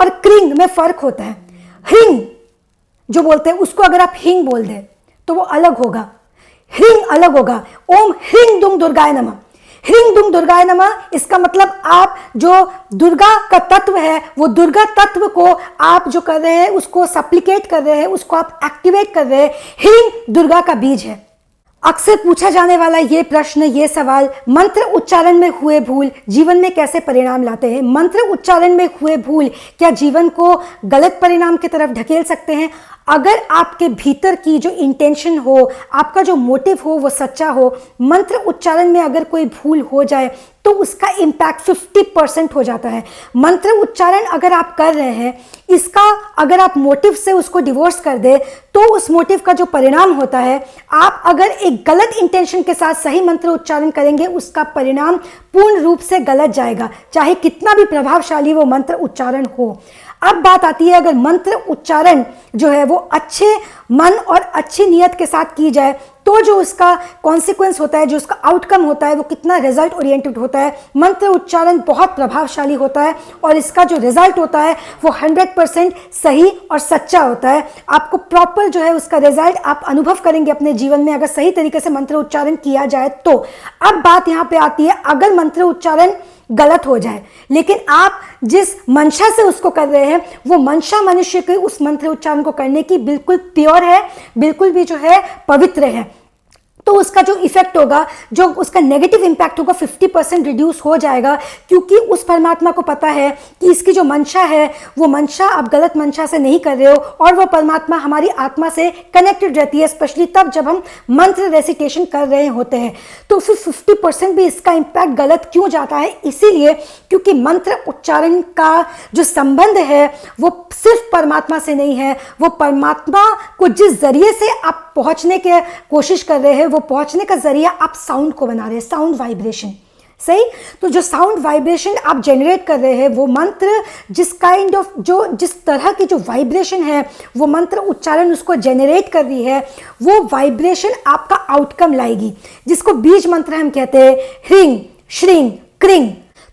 और क्रिंग में फर्क होता है। ह्रिंग जो बोलते हैं उसको अगर आप हिंग बोल दें तो वो अलग होगा, ह्रिंग अलग होगा। ओम ह्रिंग दुंग दुर्गाय नमः, ह्रिंग दुंग दुर्गाय नमः, इसका मतलब आप जो दुर्गा का तत्व है वो दुर्गा तत्व को आप जो कर रहे हैं उसको सप्लिकेट कर रहे हैं, उसको आप एक्टिवेट कर रहे हैं। ह्रिंग दुर्गा का बीज है। अक्सर पूछा जाने वाला ये प्रश्न, ये सवाल, मंत्र उच्चारण में हुए भूल जीवन में कैसे परिणाम लाते हैं? मंत्र उच्चारण में हुए भूल क्या जीवन को गलत परिणाम की तरफ ढकेल सकते हैं? अगर आपके भीतर की जो इंटेंशन हो, आपका जो मोटिव हो वो सच्चा हो, मंत्र उच्चारण में अगर कोई भूल हो जाए तो उसका इम्पैक्ट 50% हो जाता है। मंत्र उच्चारण अगर आप कर रहे हैं, इसका अगर आप मोटिव से उसको डिवोर्स कर दे तो उस मोटिव का जो परिणाम होता है, आप अगर एक गलत इंटेंशन के साथ सही मंत्र उच्चारण करेंगे उसका परिणाम पूर्ण रूप से गलत जाएगा, चाहे कितना भी प्रभावशाली वो मंत्र उच्चारण हो। अब बात आती है अगर मंत्र उच्चारण जो है वो अच्छे मन और अच्छी नियत के साथ की जाए तो जो उसका कॉन्सिक्वेंस होता है, जो उसका आउटकम होता है वो कितना रिजल्ट ओरिएंटेड होता है। मंत्र उच्चारण बहुत प्रभावशाली होता है और इसका जो रिजल्ट होता है वो 100% सही और सच्चा होता है। आपको प्रॉपर जो है उसका रिजल्ट आप अनुभव करेंगे अपने जीवन में अगर सही तरीके से मंत्र उच्चारण किया जाए तो। अब बात यहाँ पे आती है अगर मंत्र उच्चारण गलत हो जाए लेकिन आप जिस मंशा से उसको कर रहे हैं वो मंशा मनुष्य के उस मंत्र उच्चारण को करने की बिल्कुल प्योर है, बिल्कुल भी जो है पवित्र है, तो उसका जो इफेक्ट होगा, जो उसका नेगेटिव इंपैक्ट होगा 50% रिड्यूस हो जाएगा। क्योंकि उस परमात्मा को पता है कि इसकी जो मंशा है वो मंशा आप गलत मंशा से नहीं कर रहे हो और वो परमात्मा हमारी आत्मा से कनेक्टेड रहती है, स्पेशली तब जब हम मंत्र रेसिटेशन कर रहे होते हैं। तो फिर 50% भी इसका इंपैक्ट गलत क्यों जाता है? इसीलिए क्योंकि मंत्र उच्चारण का जो संबंध है वो सिर्फ परमात्मा से नहीं है, वो परमात्मा को जिस जरिए से आप पहुंचने की कोशिश कर रहे हैं वो पहुंचने का जरिया आप साउंड को बना रहे हैं, साउंड वाइब्रेशन। सही? तो जो साउंड वाइब्रेशन आप जनरेट कर रहे हैं वो मंत्र जिस काइंड ऑफ जिस तरह की जो वाइब्रेशन है वो मंत्र उच्चारण उसको जनरेट कर रही है, वो वाइब्रेशन आपका आउटकम लाएगी, जिसको बीज मंत्र हम कहते हैं, ह्रिंग श्रिंग क्रिंग।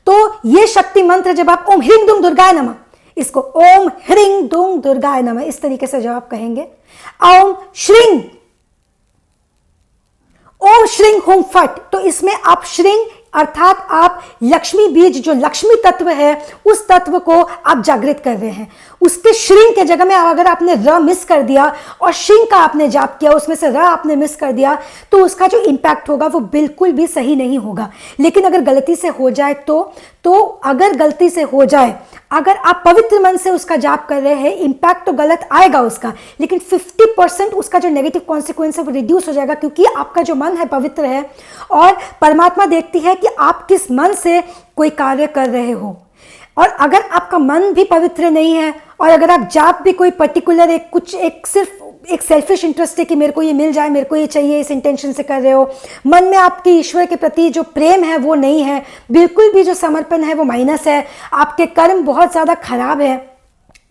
तो ये शक्ति मंत्र जब आप ओम ह्रिंग दुंग दुर्गाय नमः, इसको ओम ह्रिंग दुंग दुर्गाय नमः इस तरीके से जब आप कहेंगे, ओम श्रिंग, ओम श्रिंग हुम फट, तो इसमें आप श्रिंग अर्थात आप लक्ष्मी बीज जो लक्ष्मी तत्व है उस तत्व को आप जागृत कर रहे हैं। उसके श्रिंग के जगह में अगर आपने र मिस कर दिया और श्रिंग का आपने जाप किया, उसमें से र आपने मिस कर दिया तो उसका जो इंपैक्ट होगा वो बिल्कुल भी सही नहीं होगा। लेकिन अगर गलती से हो जाए तो अगर गलती से हो जाए, अगर आप पवित्र मन से उसका जाप कर रहे हैं, इंपैक्ट तो गलत आएगा उसका, लेकिन 50% उसका जो नेगेटिव कॉन्सिक्वेंस है वो रिड्यूस हो जाएगा क्योंकि आपका जो मन है पवित्र है और परमात्मा देखती है कि आप किस मन से कोई कार्य कर रहे हो। और अगर आपका मन भी पवित्र नहीं है और अगर आप जाप भी कोई पर्टिकुलर सिर्फ एक सेल्फिश इंटरेस्ट है कि मेरे को ये मिल जाए, मेरे को ये चाहिए, इस इंटेंशन से कर रहे हो, मन में आपके ईश्वर के प्रति जो प्रेम है वो नहीं है, बिल्कुल भी जो समर्पण है वो माइनस है, आपके कर्म बहुत ज़्यादा खराब है,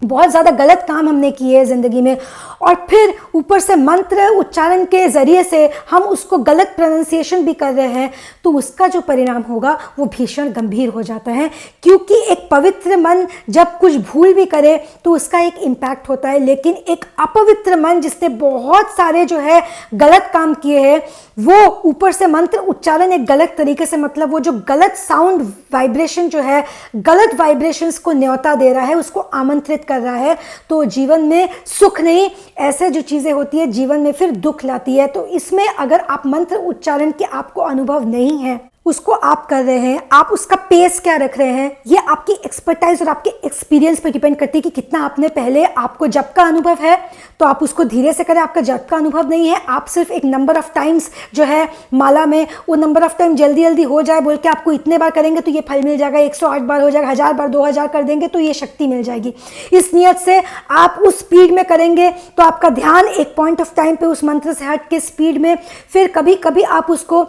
बहुत ज़्यादा गलत काम हमने किए हैं ज़िंदगी में, और फिर ऊपर से मंत्र उच्चारण के ज़रिए से हम उसको गलत प्रोनाउंसिएशन भी कर रहे हैं, तो उसका जो परिणाम होगा वो भीषण गंभीर हो जाता है। क्योंकि एक पवित्र मन जब कुछ भूल भी करे तो उसका एक इम्पैक्ट होता है, लेकिन एक अपवित्र मन जिसने बहुत सारे जो है गलत काम किए हैं वो ऊपर से मंत्र उच्चारण एक गलत तरीके से, मतलब वो जो गलत साउंड वाइब्रेशन जो है, गलत वाइब्रेशंस को न्योता दे रहा है, उसको आमंत्रित कर रहा है, तो जीवन में सुख नहीं, ऐसे जो चीज़ें होती है जीवन में फिर दुख लाती है। तो इसमें अगर आप मंत्र उच्चारण के आपको अनुभव नहीं है, उसको आप कर रहे हैं, आप उसका पेस क्या रख रहे हैं, ये आपकी एक्सपर्टाइज और आपके एक्सपीरियंस पे डिपेंड करती है कि कितना आपने पहले, आपको जप का अनुभव है तो आप उसको धीरे से करें, आपका जप का अनुभव नहीं है, आप सिर्फ एक नंबर ऑफ टाइम्स जो है माला में वो नंबर ऑफ टाइम जल्दी जल्दी हो जाए बोल के आपको इतने बार करेंगे तो ये फल मिल जाएगा, 108 बार हो जाएगा, 1000 बार 2000 कर देंगे तो ये शक्ति मिल जाएगी, इस नियत से आप उस स्पीड में करेंगे तो आपका ध्यान एक पॉइंट ऑफ टाइम पे उस मंत्र से हट के स्पीड में, फिर कभी कभी आप उसको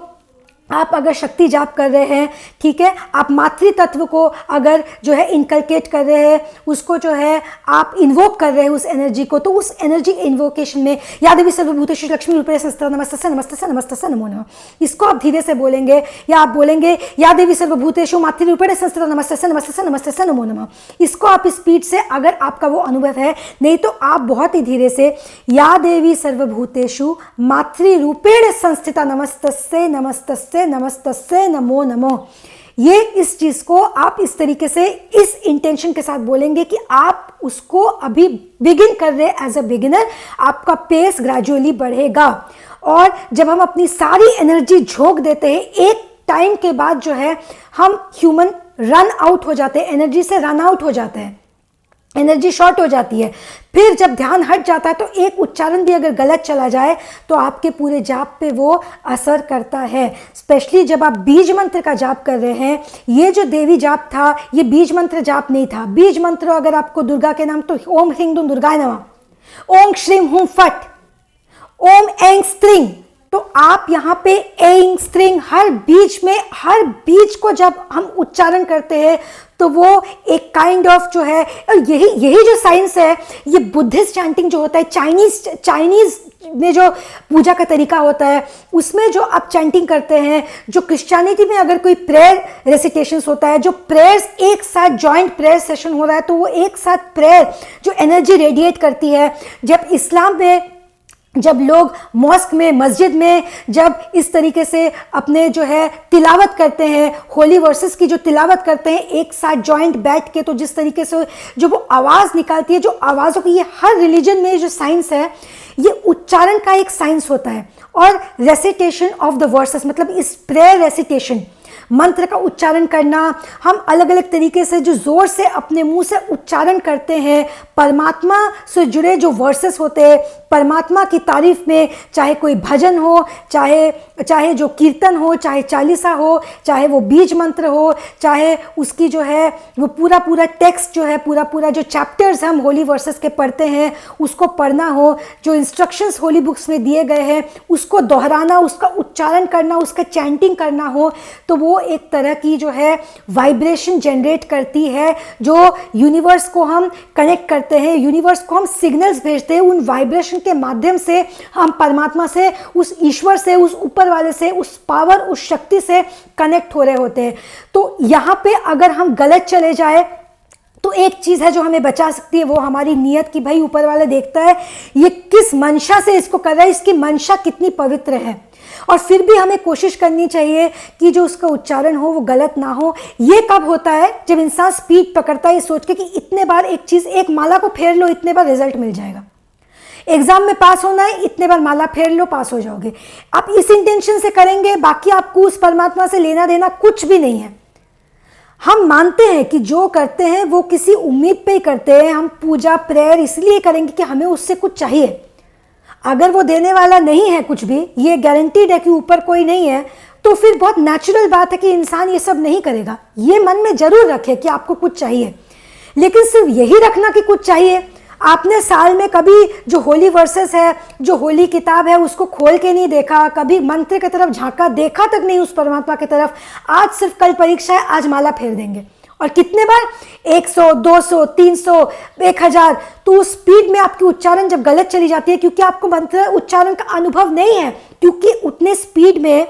आप अगर शक्ति जाप कर रहे हैं, ठीक है, आप मातृ तत्व को अगर जो है इनकलकेट कर रहे हैं, उसको जो है आप इन्वोक कर रहे हैं उस एनर्जी को, तो उस एनर्जी इन्वोकेशन में या देवी सर्वभूतेषु लक्ष्मी रूपेण संस्थिता नमस्तस्यै नमस्तस्यै नमस्तस्यै नमो नमः, इसको आप धीरे से बोलेंगे, या आप बोलेंगे या देवी सर्वभूतेषु मातृ रूपेण संस्थिता नमस्तस्यै नमस्तस्यै नमस्तस्यै नमो नमः। इसको आप स्पीड से, अगर आपका वो अनुभव है, नहीं तो आप बहुत ही धीरे से या देवी सर्वभूतेषु मातृ रूपेण संस्थिता नमस्तस्यै नमस्तस्यै नमस्तस्यै नमो नमो। ये इस चीज को आप इस तरीके से इस इंटेंशन के साथ बोलेंगे कि आप उसको अभी बिगिन कर रहे एज अ बिगिनर, आपका पेस ग्रेजुअली बढ़ेगा। और जब हम अपनी सारी एनर्जी झोंक देते हैं, एक टाइम के बाद जो है हम ह्यूमन रन आउट हो जाते हैं, एनर्जी से रन आउट हो जाते हैं, एनर्जी शॉर्ट हो जाती है। फिर जब ध्यान हट जाता है तो एक उच्चारण भी अगर गलत चला जाए तो आपके पूरे जाप पे वो असर करता है। स्पेशली जब आप बीज मंत्र का जाप कर रहे हैं, ये जो देवी जाप था ये बीज मंत्र जाप नहीं था। बीज मंत्र अगर आपको दुर्गा के नाम, तो ओम ह्रीं दुं दुर्गाय नमः, ओम श्रीं हूं फट, ओम ऐं स्त्रीं, तो आप यहाँ पे ऐं स्त्रीं हर बीज में, हर बीज को जब हम उच्चारण करते हैं तो वो एक काइंड ऑफ जो है, और यही जो साइंस है, ये बुद्धिस्ट चैंटिंग जो होता है, चाइनीज में जो पूजा का तरीका होता है, उसमें जो आप चैंटिंग करते हैं, जो क्रिश्चियनिटी में अगर कोई प्रेयर रेसिटेशंस होता है, जो प्रेयर्स एक साथ जॉइंट प्रेयर सेशन हो रहा है, तो वो एक साथ प्रेयर जो एनर्जी रेडिएट करती है। जब इस्लाम में, जब लोग मॉस्क में, मस्जिद में जब इस तरीके से अपने जो है तिलावत करते हैं, होली वर्सेस की जो तिलावत करते हैं एक साथ जॉइंट बैठ के, तो जिस तरीके से जो वो आवाज़ निकालती है, जो आवाज़ों की, ये हर रिलीजन में जो साइंस है, ये उच्चारण का एक साइंस होता है। और रेसिटेशन ऑफ द वर्सेस, मतलब इस प्रेयर रेसिटेशन, मंत्र का उच्चारण करना, हम अलग अलग तरीके से जो जोर से अपने मुंह से उच्चारण करते हैं, परमात्मा से जुड़े जो वर्सेस होते हैं, परमात्मा की तारीफ में, चाहे कोई भजन हो, चाहे जो कीर्तन हो, चाहे चालीसा हो, चाहे वो बीज मंत्र हो, चाहे उसकी जो है वो पूरा टेक्स्ट जो है, पूरा जो चैप्टर्स हम होली वर्सेस के पढ़ते हैं उसको पढ़ना हो, जो इंस्ट्रक्शंस होली बुक्स में दिए गए हैं उसको दोहराना, उसका उच्चारण करना, उसका चैंटिंग करना हो, तो वो एक तरह की जो है वाइब्रेशन जनरेट करती है, जो यूनिवर्स को हम कनेक्ट करते हैं, यूनिवर्स को हम सिग्नल्स भेजते हैं। उन वाइब्रेशन के माध्यम से हम परमात्मा से, उस ईश्वर से, उस ऊपर वाले से, उस पावर, उस शक्ति से कनेक्ट हो रहे होते हैं। तो यहाँ पे अगर हम गलत चले जाए तो एक चीज़ है जो हमें बचा सकती है, वो हमारी नीयत की, भाई ऊपर वाला देखता है ये किस मंशा से इसको कर रहा है, इसकी मंशा कितनी पवित्र है। और फिर भी हमें कोशिश करनी चाहिए कि जो उसका उच्चारण हो वो गलत ना हो। ये कब होता है? जब इंसान स्पीड पकड़ता है ये सोच के कि इतने बार एक चीज़, एक माला को फेर लो, इतने बार रिजल्ट मिल जाएगा। एग्जाम में पास होना है, इतने बार माला फेर लो, पास हो जाओगे। आप इस इंटेंशन से करेंगे, बाकी आपको उस परमात्मा से लेना देना कुछ भी नहीं है। हम मानते हैं कि जो करते हैं वो किसी उम्मीद पे ही करते हैं। हम पूजा प्रेयर इसलिए करेंगे कि हमें उससे कुछ चाहिए। अगर वो देने वाला नहीं है कुछ भी, ये गारंटीड है कि ऊपर कोई नहीं है, तो फिर बहुत नेचुरल बात है कि इंसान ये सब नहीं करेगा। ये मन में जरूर रखे कि आपको कुछ चाहिए, लेकिन सिर्फ यही रखना कि कुछ चाहिए। आपने साल में कभी जो होली वर्सेस है, जो होली किताब है, उसको खोल के नहीं देखा, कभी मंत्र की तरफ झांका, देखा तक नहीं उस परमात्मा की तरफ। आज सिर्फ कल परीक्षा है, आज माला फेर देंगे, और कितने बार? 100, 200, 300, 1000। तो उस स्पीड में आपकी उच्चारण जब गलत चली जाती है, क्योंकि आपको मंत्र उच्चारण का अनुभव नहीं है, क्योंकि उतने स्पीड में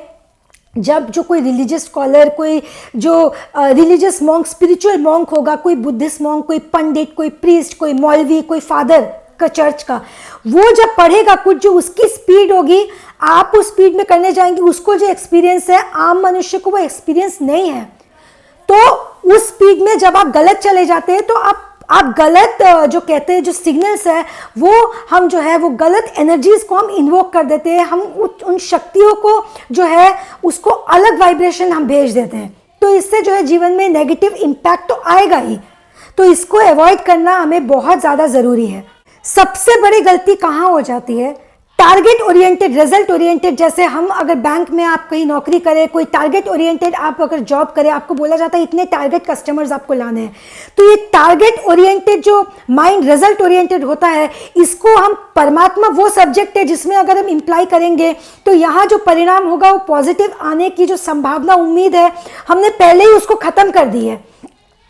जब जो कोई रिलीजियस स्कॉलर, कोई जो रिलीजियस मॉन्क, स्पिरिचुअल मॉन्क होगा, कोई बुद्धिस्ट मॉन्क, कोई पंडित, कोई प्रीस्ट, कोई मौलवी, कोई फादर का चर्च का, वो जब पढ़ेगा कुछ, जो उसकी स्पीड होगी, आप उस स्पीड में करने जाएंगे, उसको जो एक्सपीरियंस है, आम मनुष्य को वो एक्सपीरियंस नहीं है। तो उस स्पीड में जब आप गलत चले जाते हैं, तो आप गलत जो कहते हैं, जो सिग्नल्स है, वो हम जो है वो गलत एनर्जीज को हम इन्वोक कर देते हैं। हम उन शक्तियों को जो है उसको अलग वाइब्रेशन हम भेज देते हैं। तो इससे जो है जीवन में नेगेटिव इम्पैक्ट तो आएगा ही। तो इसको अवॉइड करना हमें बहुत ज़्यादा ज़रूरी है। सबसे बड़ी गलती कहाँ हो जाती है? टारगेट ओरिएंटेड, रिजल्ट ओरिएंटेड, जैसे हम अगर बैंक में आप कहीं नौकरी करें, कोई टारगेट ओरिएंटेड आप अगर जॉब करें, आपको बोला जाता है इतने टारगेट कस्टमर्स आपको लाने हैं। तो ये टारगेट ओरिएंटेड जो माइंड रिजल्ट ओरिएंटेड होता है, इसको हम परमात्मा वो सब्जेक्ट है जिसमें अगर हम इम्प्लाई करेंगे तो यहाँ जो परिणाम होगा वो पॉजिटिव आने की जो संभावना, उम्मीद है, हमने पहले ही उसको खत्म कर दी है।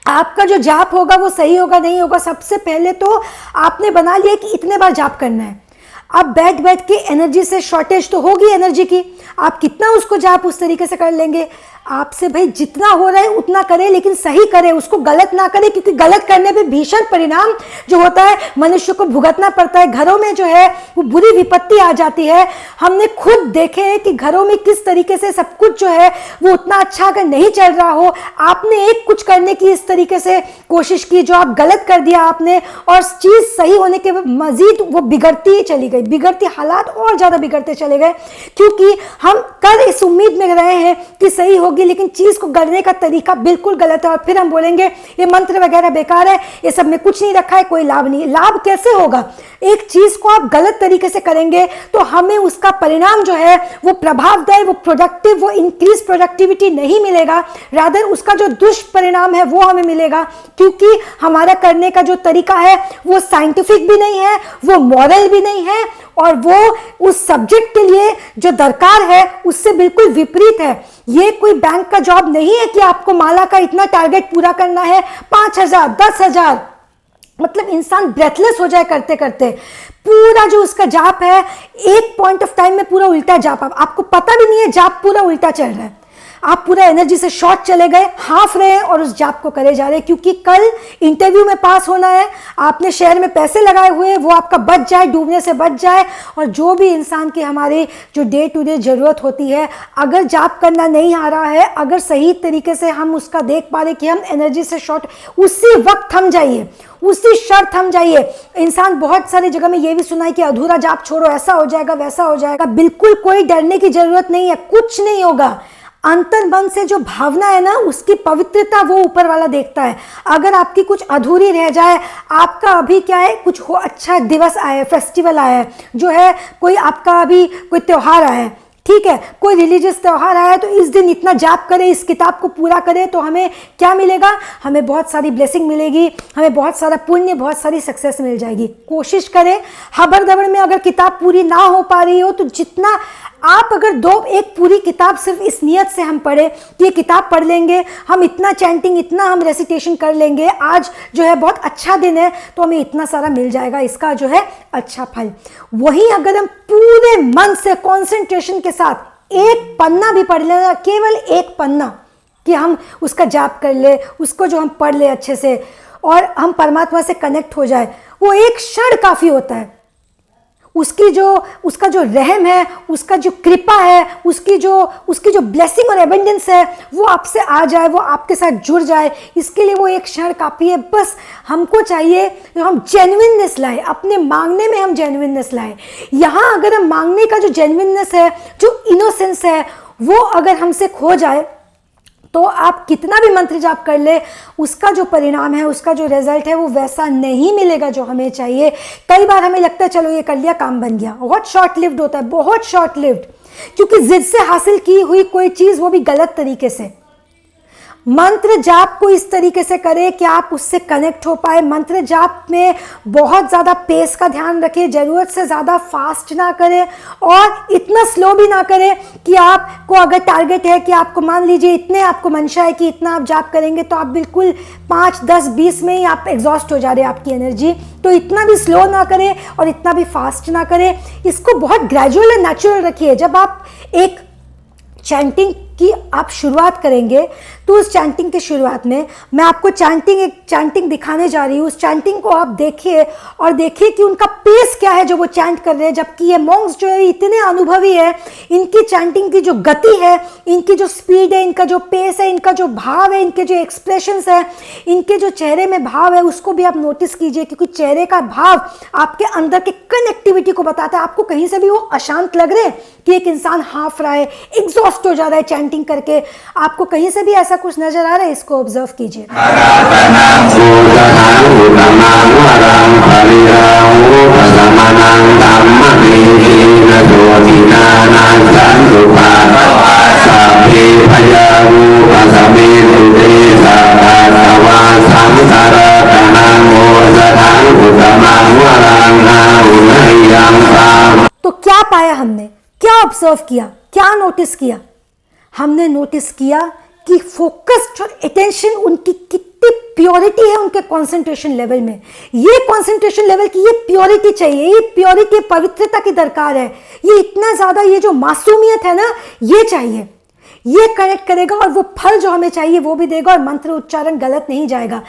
आपका जो जाप होगा वो सही होगा नहीं होगा, सबसे पहले तो आपने बना लिया कि इतने बार जाप करना है। अब बैठ बैठ के एनर्जी से शॉर्टेज तो होगी एनर्जी की, आप कितना उसको जाप उस तरीके से कर लेंगे। आपसे भाई जितना हो रहा है उतना करें, लेकिन सही करें, उसको गलत ना करें, क्योंकि गलत करने पे भीषण परिणाम जो होता है मनुष्य को भुगतना पड़ता है। घरों में जो है वो बुरी विपत्ति आ जाती है। हमने खुद देखे हैं कि घरों में किस तरीके से सब कुछ जो है वो उतना अच्छा अगर नहीं चल रहा हो, आपने एक कुछ करने की इस तरीके से कोशिश की जो आप गलत कर दिया आपने, और चीज़ सही होने के मजीद वो बिगड़ती ही चली गई, बिगड़ती हालात और ज़्यादा बिगड़ते चले गए, क्योंकि हम कर इस उम्मीद में रहे हैं कि सही होगी, लेकिन चीज को करने का तरीका बिल्कुल गलत है। और फिर हम बोलेंगे ये मंत्र वगैरह बेकार है, ये सब में कुछ नहीं रखा है, कोई लाभ नहीं। लाभ कैसे होगा? एक चीज को आप गलत तरीके से करेंगे तो हमें उसका परिणाम जो है वो प्रभावदायी, वो प्रोडक्टिव, वो इंक्रीज प्रोडक्टिविटी नहीं मिलेगा, रादर उसका जो दुष्परिणाम है वो हमें मिलेगा, क्योंकि हमारा करने का जो तरीका है वो साइंटिफिक भी नहीं है, वो मॉरल भी नहीं है, और वो उस सब्जेक्ट के लिए जो दरकार है उससे बिल्कुल विपरीत है। ये कोई बैंक का जॉब नहीं है कि आपको माला का इतना टारगेट पूरा करना है, 5,000 10,000, मतलब इंसान ब्रेथलेस हो जाए करते करते। पूरा जो उसका जाप है एक पॉइंट ऑफ टाइम में पूरा उल्टा जाप, आपको पता भी नहीं है जाप पूरा उल्टा चल रहा है, आप पूरा एनर्जी से शॉर्ट चले गए, हाफ रहे हैं और उस जाप को करे जा रहे हैं, क्योंकि कल इंटरव्यू में पास होना है, आपने शेयर में पैसे लगाए हुए हैं, वो आपका बच जाए, डूबने से बच जाए। और जो भी इंसान की हमारी जो डे टू डे ज़रूरत होती है, अगर जाप करना नहीं आ रहा है, अगर सही तरीके से हम उसका देख पा रहे कि हम एनर्जी से शॉर्ट, उसी वक्त थम जाइए, उसी शर्त थम जाइए। इंसान बहुत सारी जगह में ये भी सुना है कि अधूरा जाप छोड़ो, ऐसा हो जाएगा वैसा हो जाएगा। बिल्कुल कोई डरने की जरूरत नहीं है, कुछ नहीं होगा। अंतर मन से जो भावना है ना, उसकी पवित्रता वो ऊपर वाला देखता है। अगर आपकी कुछ अधूरी रह जाए, आपका अभी क्या है, कुछ हो अच्छा दिवस आया है, फेस्टिवल आया है, जो है कोई आपका अभी कोई त्यौहार आया है, ठीक है, कोई रिलीजियस त्यौहार आया है, तो इस दिन इतना जाप करें, इस किताब को पूरा करें, तो हमें क्या मिलेगा? हमें बहुत सारी ब्लेसिंग मिलेगी, हमें बहुत सारा पुण्य, बहुत सारी सक्सेस मिल जाएगी। कोशिश करें, हबर दबर में अगर किताब पूरी ना हो पा रही हो तो जितना आप अगर एक पूरी किताब सिर्फ इस नियत से हम पढ़े कि ये किताब पढ़ लेंगे, हम इतना चैंटिंग, इतना हम रेसिटेशन कर लेंगे, आज जो है बहुत अच्छा दिन है तो हमें इतना सारा मिल जाएगा, इसका जो है अच्छा फल। वहीं अगर हम पूरे मन से कॉन्सेंट्रेशन के साथ एक पन्ना भी पढ़ लेना, केवल एक पन्ना, कि हम उसका जाप कर ले, उसको जो हम पढ़ ले अच्छे से और हम परमात्मा से कनेक्ट हो जाए, वो एक क्षण काफ़ी होता है। उसका जो रहम है, उसका जो कृपा है, उसकी जो ब्लेसिंग और एबंडेंस है वो आपसे आ जाए, वो आपके साथ जुड़ जाए, इसके लिए वो एक क्षण काफ़ी है। बस हमको चाहिए कि हम जेन्युइननेस लाए, अपने मांगने में हम जेन्युइननेस लाए। यहाँ अगर हम मांगने का जो जेन्युइननेस है, जो इनोसेंस है, वो अगर हमसे खो जाए तो आप कितना भी मंत्र जाप कर ले, उसका जो परिणाम है, उसका जो रिजल्ट है वो वैसा नहीं मिलेगा जो हमें चाहिए। कई बार हमें लगता है चलो ये कर लिया, काम बन गया, बहुत शॉर्ट लिव्ड होता है, बहुत शॉर्ट लिव्ड, क्योंकि जिद से हासिल की हुई कोई चीज़ वो भी गलत तरीके से। मंत्र जाप को इस तरीके से करें कि आप उससे कनेक्ट हो पाए। मंत्र जाप में बहुत ज़्यादा पेस का ध्यान रखें, ज़रूरत से ज़्यादा फास्ट ना करें और इतना स्लो भी ना करें कि आपको अगर टारगेट है कि आपको मान लीजिए इतने आपको मंशा है कि इतना आप जाप करेंगे, तो आप बिल्कुल 5, 10, 20 में ही आप एग्जॉस्ट हो जा रहे हैं आपकी एनर्जी, तो इतना भी स्लो ना करें और इतना भी फास्ट ना करें। इसको बहुत ग्रेजुअल एंड नेचुरल रखिए। जब आप एक चैंटिंग की आप शुरुआत करेंगे तो उस चैंटिंग की शुरुआत में मैं आपको एक चैंटिंग दिखाने जा रही हूँ। उस चैंटिंग को आप देखिए और देखिए कि उनका पेस क्या है जो वो चैंट कर रहे हैं, जबकि ये मॉन्क्स जो है इतने अनुभवी है, इनकी चैंटिंग की जो गति है, इनकी जो स्पीड है, इनका जो पेस है, इनका जो भाव है, इनके जो एक्सप्रेशंस है, इनके जो चेहरे में भाव है, उसको भी आप नोटिस कीजिए, क्योंकि चेहरे का भाव आपके अंदर के कनेक्टिविटी को बताता है। आपको कहीं से भी वो अशांत लग रहे हैं कि एक इंसान हाफ रहा है, एग्जॉस्ट हो जा रहा है चैंटिंग करके, आपको कहीं से भी ऐसा कुछ नजर आ रहा है, इसको ऑब्जर्व कीजिए। ऑब्जर्व किया? क्या नोटिस किया? हमने नोटिस किया कि फोकस्ड और अटेंशन उनकी कितनी प्योरिटी है उनके कंसंट्रेशन लेवल में। ये कंसंट्रेशन लेवल की ये प्योरिटी चाहिए, ये प्योरिटी पवित्रता की दरकार है। ये इतना ज्यादा, ये जो मासूमियत है ना, ये चाहिए। ये कनेक्ट करेगा और वो फल जो हमें चाहिए वो भी देगा, और मंत्र उच्चारण गलत नहीं जाएगा।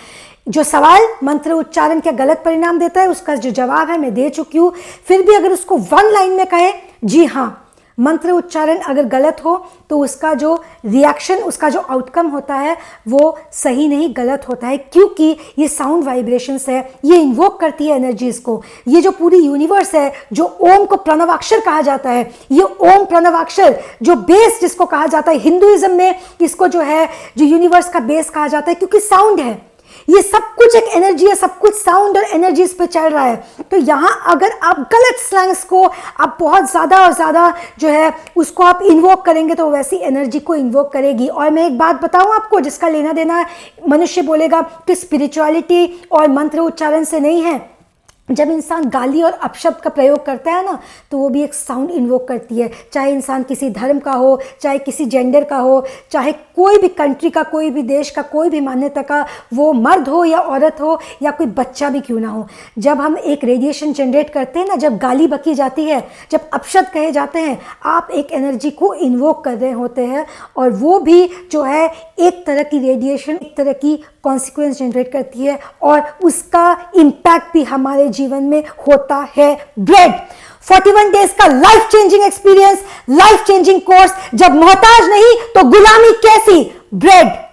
जो सवाल मंत्र उच्चारण क्या गलत परिणाम देता है, उसका जो जवाब है मैं दे चुकी हूं। फिर भी अगर उसको वन लाइन में कहे, जी हाँ, मंत्र उच्चारण अगर गलत हो तो उसका जो रिएक्शन, उसका जो आउटकम होता है वो सही नहीं, गलत होता है, क्योंकि ये साउंड वाइब्रेशंस है, ये इन्वोक करती है एनर्जीज को। ये जो पूरी यूनिवर्स है, जो ओम को प्रणवाक्षर कहा जाता है, ये ओम प्रणवाक्षर जो बेस जिसको कहा जाता है, हिंदुइज्म में इसको जो है, जो यूनिवर्स का बेस कहा जाता है, क्योंकि साउंड है। ये सब कुछ एक एनर्जी है, सब कुछ साउंड और एनर्जीज पे चल रहा है। तो यहां अगर आप गलत स्लैंग्स को आप बहुत ज्यादा और ज्यादा जो है उसको आप इन्वोक करेंगे तो वैसी एनर्जी को इन्वोक करेगी। और मैं एक बात बताऊं आपको जिसका लेना देना मनुष्य बोलेगा कि स्पिरिचुअलिटी और मंत्र उच्चारण से नहीं है। जब इंसान गाली और अपशब्द का प्रयोग करता है ना, तो वो भी एक साउंड इन्वोक करती है। चाहे इंसान किसी धर्म का हो, चाहे किसी जेंडर का हो, चाहे कोई भी कंट्री का, कोई भी देश का, कोई भी मान्यता का, वो मर्द हो या औरत हो या कोई बच्चा भी क्यों ना हो। जब हम एक रेडिएशन जनरेट करते हैं ना, जब गाली बकी जाती है, जब अपशब्द कहे जाते हैं, आप एक एनर्जी को इन्वोक कर रहे होते हैं, और वो भी जो है एक तरह की रेडिएशन, एक तरह की कॉन्सिक्वेंस जनरेट करती है, और उसका इम्पैक्ट भी हमारे जीवन में होता है। ब्रेड 41 डेज का life changing experience, life changing course. जब मोहताज नहीं तो गुलामी कैसी? ब्रेड।